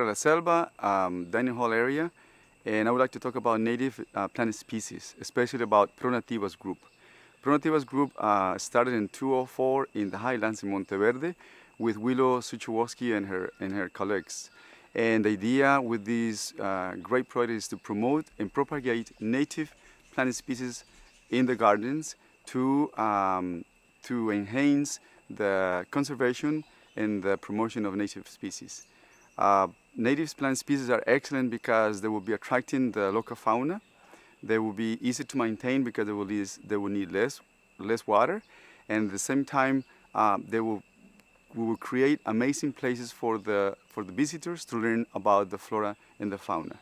La Selva dining hall area, and I would like to talk about native plant species, especially about Nativas group. Nativas group started in 2004 in the highlands in Monteverde with Willow Suchowski and her colleagues. And the idea with this great project is to promote and propagate native plant species in the gardens to enhance the conservation and the promotion of native species. Native plant species are excellent because they will be attracting the local fauna. They will be easy to maintain because they will need less water, and at the same time we will create amazing places for the visitors to learn about the flora and the fauna.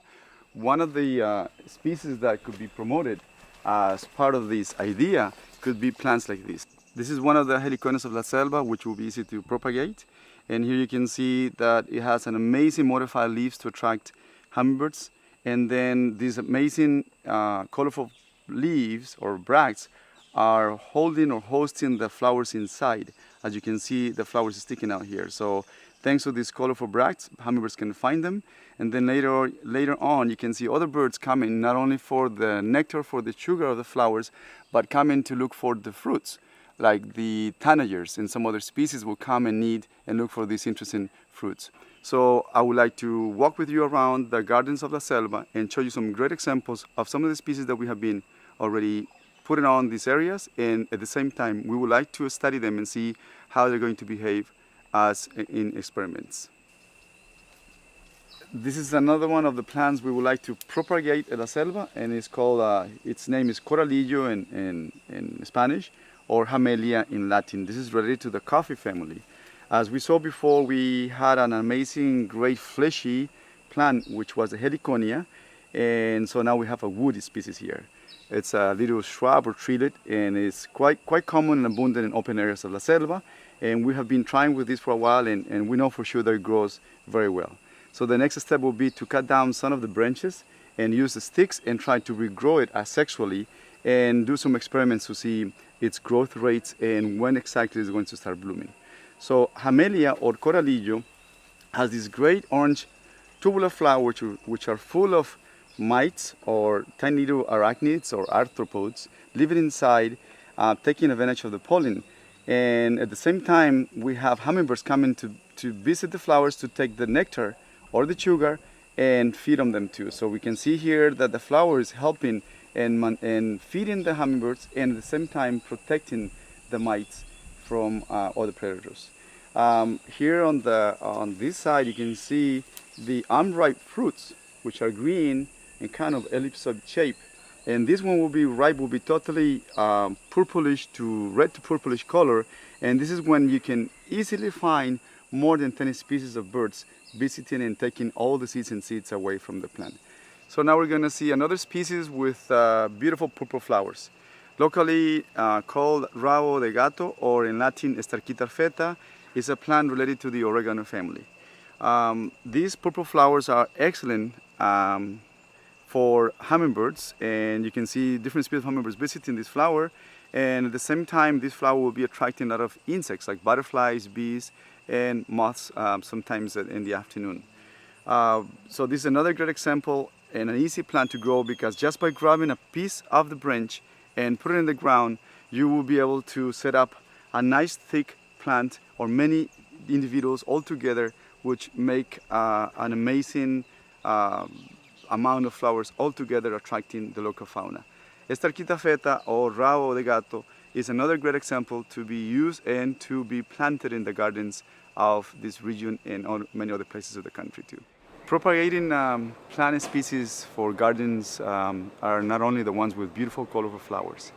One of the species that could be promoted as part of this idea could be plants like this. This is one of the helicones of La Selva, which will be easy to propagate. And here you can see that it has an amazing modified leaves to attract hummingbirds. And then these amazing colorful leaves or bracts are holding or hosting the flowers inside. As you can see, the flowers are sticking out here. So thanks to these colorful bracts, hummingbirds can find them. And then later on, you can see other birds coming, not only for the nectar, for the sugar of the flowers, but coming to look for the fruits. Like the tanagers and some other species will come and eat and look for these interesting fruits. So I would like to walk with you around the gardens of La Selva and show you some great examples of some of the species that we have been already putting on these areas, and at the same time we would like to study them and see how they're going to behave as in experiments. This is another one of the plants we would like to propagate at La Selva, and it's called, its name is Coralillo in Spanish, or Hamelia in Latin. This is related to the coffee family. As we saw before, we had an amazing, great fleshy plant, which was a heliconia, and so now we have a woody species here. It's a little shrub or treelet, and it's quite common and abundant in open areas of La Selva, and we have been trying with this for a while, and we know for sure that it grows very well. So the next step will be to cut down some of the branches and use the sticks and try to regrow it asexually and do some experiments to see its growth rates and when exactly it's going to start blooming. So Hamelia or Coralillo has these great orange tubular flowers which are full of mites or tiny little arachnids or arthropods living inside, taking advantage of the pollen. And at the same time, we have hummingbirds coming to visit the flowers to take the nectar or the sugar and feed on them too. So we can see here that the flower is helping and feeding the hummingbirds, and at the same time protecting the mites from other predators. Here on this side, you can see the unripe fruits, which are green and kind of ellipsoid shape. And this one will be ripe, will be totally purplish to red to purplish color. And this is when you can easily find more than 10 species of birds visiting and taking all the seeds and seeds away from the plant. So now we're going to see another species with beautiful purple flowers. Locally called rabo de gato, or in Latin Starquita feta, is a plant related to the oregano family. These purple flowers are excellent for hummingbirds, and you can see different species of hummingbirds visiting this flower, and at the same time this flower will be attracting a lot of insects like butterflies, bees, and moths sometimes in the afternoon. So this is another great example and an easy plant to grow, because just by grabbing a piece of the branch and put it in the ground, you will be able to set up a nice thick plant or many individuals all together, which make an amazing amount of flowers all together, attracting the local fauna. Starquita feta or rabo de gato is another great example to be used and to be planted in the gardens of this region and many other places of the country too. Propagating plant species for gardens are not only the ones with beautiful colorful flowers.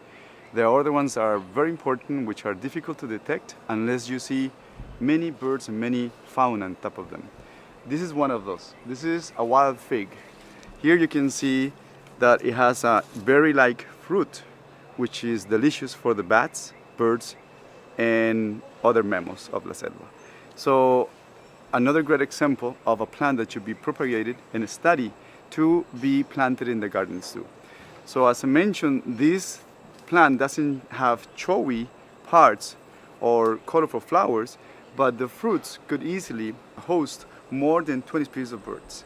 There are other ones that are very important, which are difficult to detect unless you see many birds and many fauna on top of them. This is one of those. This is a wild fig. Here you can see that it has a berry-like fruit, which is delicious for the bats, birds, and other mammals of La Selva. So another great example of a plant that should be propagated and studied to be planted in the gardens too. So as I mentioned, this plant doesn't have showy parts or colorful flowers, but the fruits could easily host more than 20 species of birds.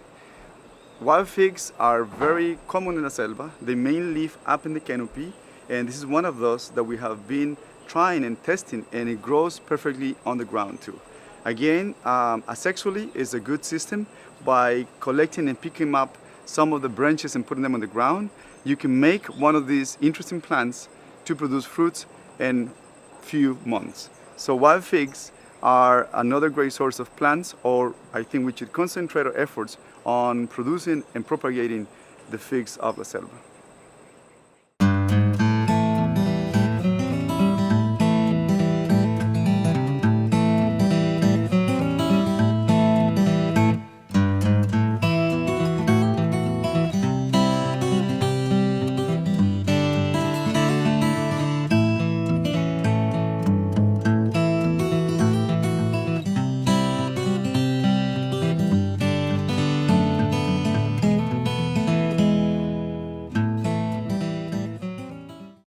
Wild figs are very common in La Selva. They mainly live up in the canopy, and this is one of those that we have been trying and testing, and it grows perfectly on the ground too. Again, asexually is a good system. By collecting and picking up some of the branches and putting them on the ground, you can make one of these interesting plants to produce fruits in few months. So wild figs are another great source of plants, or I think we should concentrate our efforts on producing and propagating the figs of La Selva.